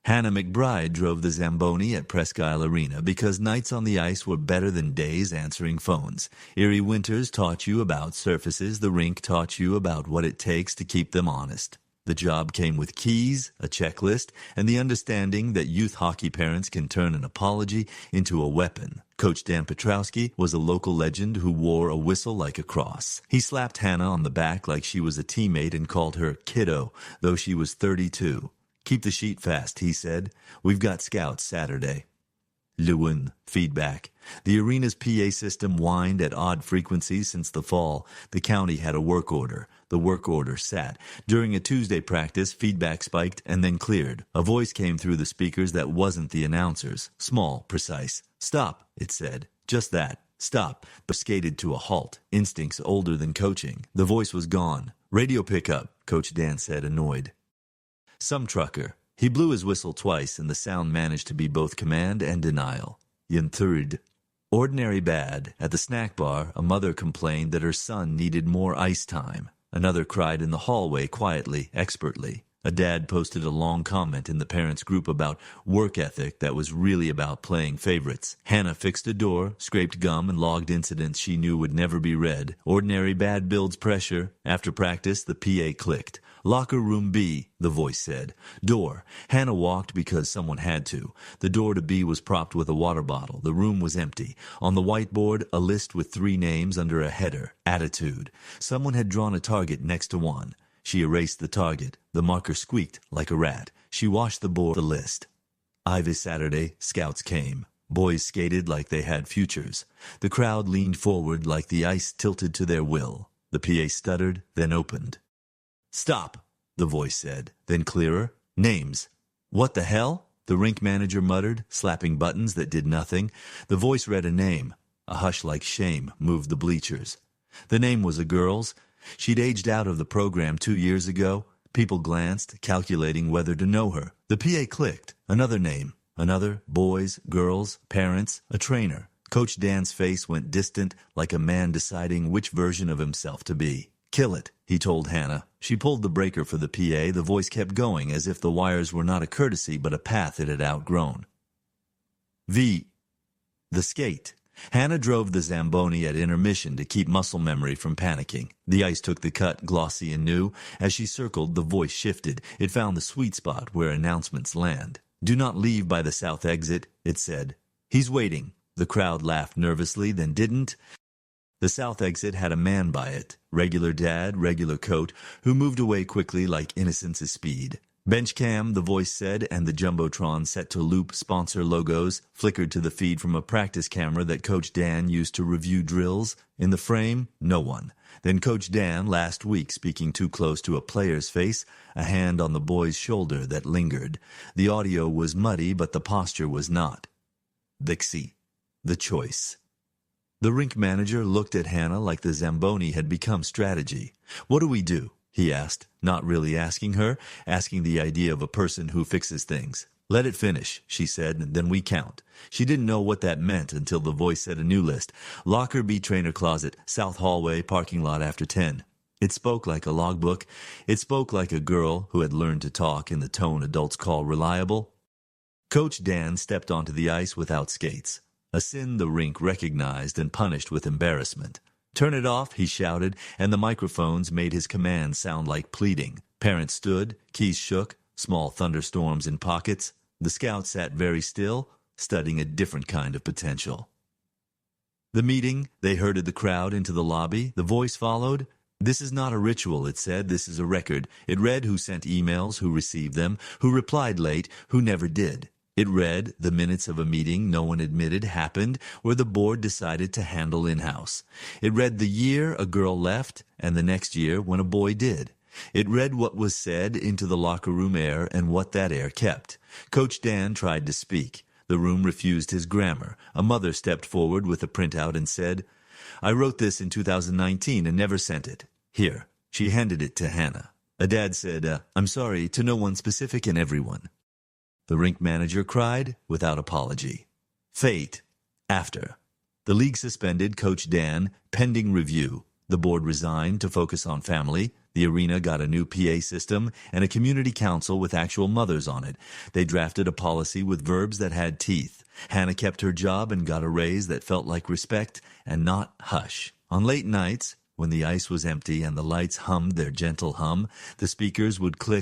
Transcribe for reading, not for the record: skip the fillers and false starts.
Hannah McBride drove the Zamboni at Presque Isle Arena because nights on the ice were better than days answering phones. Erie winters taught you about surfaces. The rink taught you about what it takes to keep them honest. The job came with keys, a checklist, and the understanding that youth hockey parents can turn an apology into a weapon. Coach Dan Petrowski was a local legend who wore a whistle like a cross. He slapped Hannah on the back like she was a teammate and called her kiddo, though she was 32. "Keep the sheet fast," he said. "We've got scouts Saturday." Lewin, feedback. The arena's PA system whined at odd frequencies since the fall. The county had a work order. The work order sat. During a Tuesday practice, feedback spiked and then cleared. A voice came through the speakers that wasn't the announcer's. Small, precise. "Stop," it said. Just that. Stop. But skated to a halt. Instincts older than coaching. The voice was gone. "Radio pickup," Coach Dan said, annoyed. Some trucker. He blew his whistle twice, and the sound managed to be both command and denial. Third. Ordinary bad. At the snack bar, a mother complained that her son needed more ice time. Another cried in the hallway quietly, expertly. A dad posted a long comment in the parents' group about work ethic that was really about playing favorites. Hannah fixed a door, scraped gum, and logged incidents she knew would never be read. Ordinary bad builds pressure. After practice, the PA clicked. "Locker room B," the voice said. "Door." Hannah walked because someone had to. The door to B was propped with a water bottle. The room was empty. On the whiteboard, a list with 3 names under a header. Attitude. Someone had drawn a target next to one. She erased the target. The marker squeaked like a rat. She washed the board, the list. Ivy Saturday, scouts came. Boys skated like they had futures. The crowd leaned forward like the ice tilted to their will. The PA stuttered, then opened. "Stop," the voice said, then clearer. "Names." "What the hell?" the rink manager muttered, slapping buttons that did nothing. The voice read a name. A hush like shame moved the bleachers. The name was a girl's. She'd aged out of the program 2 years ago. People glanced, calculating whether to know her. The PA clicked. Another name. Another. Boys, girls, parents, a trainer. Coach Dan's face went distant, like a man deciding which version of himself to be. "Kill it," he told Hannah. She pulled the breaker for the PA. The voice kept going, as if the wires were not a courtesy but a path it had outgrown. V. The skate. Hannah drove the Zamboni at intermission to keep muscle memory from panicking. The ice took the cut, glossy and new. As she circled, the voice shifted. It found the sweet spot where announcements land. "Do not leave by the south exit," it said. "He's waiting." The crowd laughed nervously, then didn't. The south exit had a man by it, regular dad, regular coat, who moved away quickly like innocence speed. "Bench cam," the voice said, and the Jumbotron set to loop sponsor logos flickered to the feed from a practice camera that Coach Dan used to review drills. In the frame, no one. Then Coach Dan, last week speaking too close to a player's face, a hand on the boy's shoulder that lingered. The audio was muddy, but the posture was not. Dixie. The choice. The rink manager looked at Hannah like the Zamboni had become strategy. "What do we do?" he asked, not really asking her, asking the idea of a person who fixes things. "Let it finish," she said, and then we count. She didn't know what that meant until the voice said a new list. "Locker B, trainer closet, south hallway, parking lot after 10. It spoke like a logbook. It spoke like a girl who had learned to talk in the tone adults call reliable. Coach Dan stepped onto the ice without skates. A sin the rink recognized and punished with embarrassment. "Turn it off," he shouted, and the microphones made his command sound like pleading. Parents stood, keys shook, small thunderstorms in pockets. The scouts sat very still, studying a different kind of potential. The meeting, they herded the crowd into the lobby. The voice followed. "This is not a ritual," it said. "This is a record." It read who sent emails, who received them, who replied late, who never did. It read the minutes of a meeting no one admitted happened where the board decided to handle in-house. It read the year a girl left and the next year when a boy did. It read what was said into the locker room air and what that air kept. Coach Dan tried to speak. The room refused his grammar. A mother stepped forward with a printout and said, "I wrote this in 2019 and never sent it. Here." She handed it to Hannah. A dad said, "I'm sorry, to no one specific and everyone." The rink manager cried without apology. Fate. After. The league suspended Coach Dan, pending review. The board resigned to focus on family. The arena got a new PA system and a community council with actual mothers on it. They drafted a policy with verbs that had teeth. Hannah kept her job and got a raise that felt like respect and not hush. On late nights, when the ice was empty and the lights hummed their gentle hum, the speakers would click